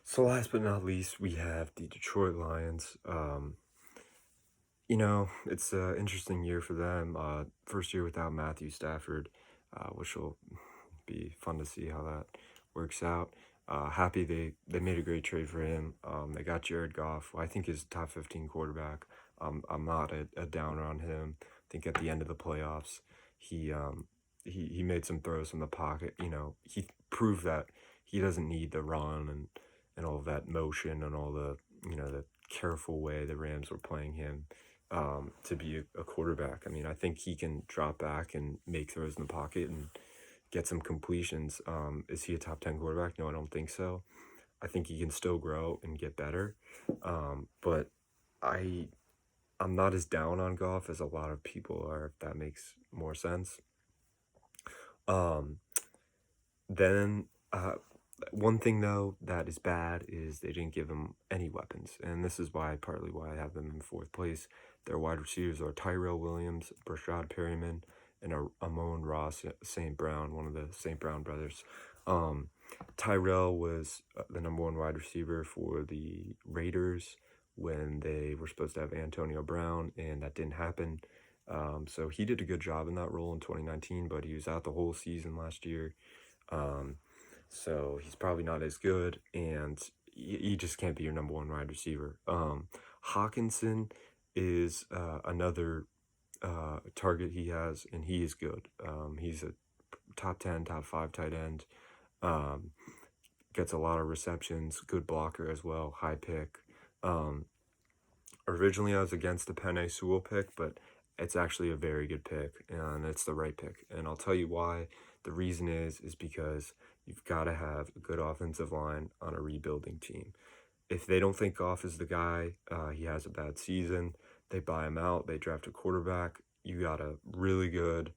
So last but not least, we have the Detroit Lions. It's an interesting year for them. First year without Matthew Stafford, which will be fun to see how that works out. Happy they made a great trade for him. They got Jared Goff, who I think is a top 15 quarterback. I'm not a downer on him. I think at the end of the playoffs, he um, he made some throws from the pocket. He proved that he doesn't need the run and all of that motion and all the careful way the Rams were playing him to be a quarterback. I mean, I think he can drop back and make throws in the pocket and get some completions. Is he a top 10 quarterback? No, I don't think so. I think he can still grow and get better. But I I'm not as down on golf as a lot of people are, if that makes more sense. Um, then one thing though that is bad is they didn't give him any weapons, and this is partly why I have them in fourth place. Their wide receivers are Tyrell Williams, Brashad Perryman, and Amon Ross St. Brown, one of the St. Brown brothers. Um, Tyrell was the number one wide receiver for the Raiders when they were supposed to have Antonio Brown, and that didn't happen. So he did a good job in that role in 2019, but he was out the whole season last year. Um, so he's probably not as good, and he just can't be your number one wide receiver. Hawkinson is another target he has, and he is good. He's a top 10, top 5 tight end. Um, Gets a lot of receptions, good blocker as well, high pick. Um, Originally, I was against the Penei Sewell pick, but it's actually a very good pick, and it's the right pick. And I'll tell you why. The reason is because you've got to have a good offensive line on a rebuilding team. If they don't think Goff is the guy, he has a bad season, they buy him out, they draft a quarterback. You got a really good,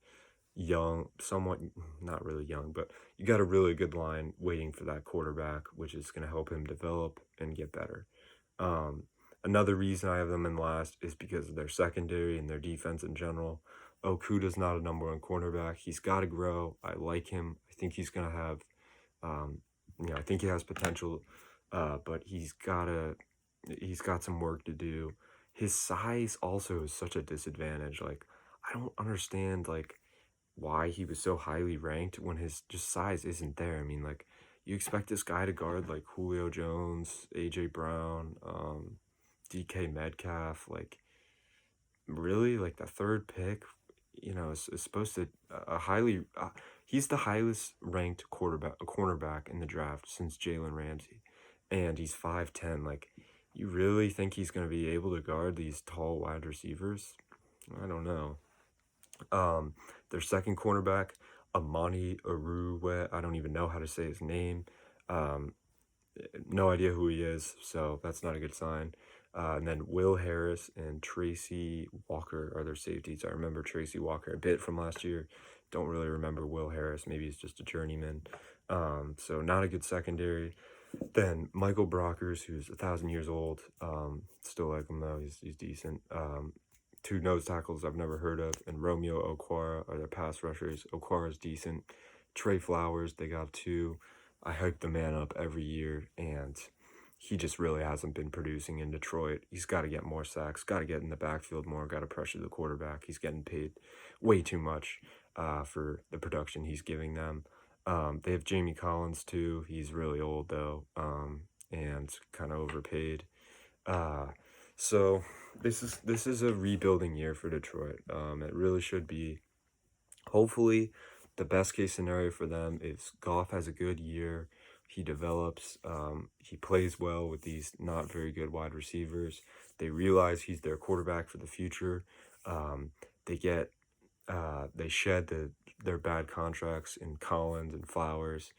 young, somewhat not really young, but you got a really good line waiting for that quarterback, which is going to help him develop and get better. Um, Another reason I have them in last is because of their secondary and their defense in general. Okuda's not a number one cornerback. He's got to grow. I like him. I think he's going to have, um, I think he has potential, but he's got some work to do. His size also is such a disadvantage. Like, I don't understand, like, why he was so highly ranked when his just size isn't there. I mean, like, you expect this guy to guard like Julio Jones, AJ Brown, DK Metcalf, like really like the third pick, is supposed to a highly he's the highest ranked cornerback in the draft since Jalen Ramsey, and he's 5'10". Like, you really think he's going to be able to guard these tall wide receivers? I don't know. Their second cornerback, Amani Aruwe, I don't even know how to say his name. Um, no idea who he is, so that's not a good sign. And then Will Harris and Tracy Walker are their safeties. I remember Tracy Walker a bit from last year. Don't really remember Will Harris. Maybe he's just a journeyman. So not a good secondary. Then Michael Brockers, who's 1,000 years old. Still like him though. He's decent. Two nose tackles I've never heard of, and Romeo Okwara are their pass rushers. Okwara's decent. Trey Flowers, they got two. I hype the man up every year, and he just really hasn't been producing in Detroit. He's got to get more sacks, got to get in the backfield more, got to pressure the quarterback. He's getting paid way too much for the production he's giving them. They have Jamie Collins too. He's really old though, and kind of overpaid. Uh, so this is a rebuilding year for Detroit. It really should be. Hopefully, the best case scenario for them is Goff has a good year. He develops. He plays well with these not very good wide receivers. They realize he's their quarterback for the future. Um, they shed their bad contracts in Collins and Flowers.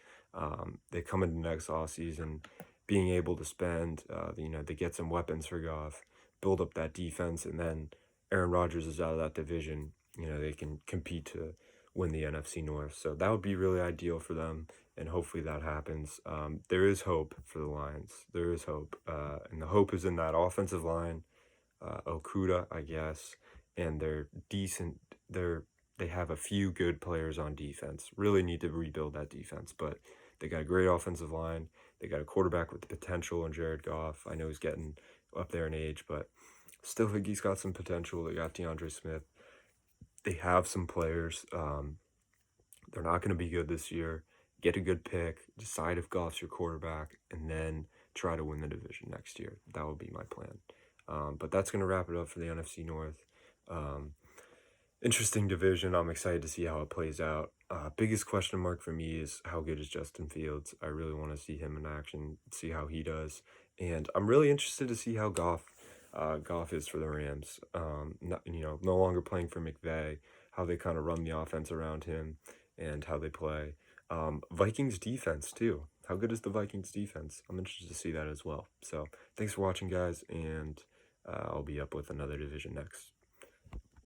They come into next offseason being able to spend, they get some weapons for Goff, build up that defense, and then Aaron Rodgers is out of that division. They can compete to win the NFC North. So that would be really ideal for them, and hopefully that happens. There is hope for the Lions. There is hope, and the hope is in that offensive line. Okuda, I guess, and they're decent. They have a few good players on defense. Really need to rebuild that defense, but they got a great offensive line. They got a quarterback with the potential in Jared Goff. I know he's getting up there in age, but still think he's got some potential. They got DeAndre Smith. They have some players. They're not going to be good this year. Get a good pick, decide if Goff's your quarterback, and then try to win the division next year. That would be my plan. But that's going to wrap it up for the NFC North. Um, Interesting division. I'm excited to see how it plays out. Biggest question mark for me is how good is Justin Fields? I really want to see him in action, see how he does, and I'm really interested to see how Goff is for the Rams. Not, no longer playing for McVay, how they kind of run the offense around him, and how they play. Vikings defense too. How good is the Vikings defense? I'm interested to see that as well. So thanks for watching, guys, and I'll be up with another division next.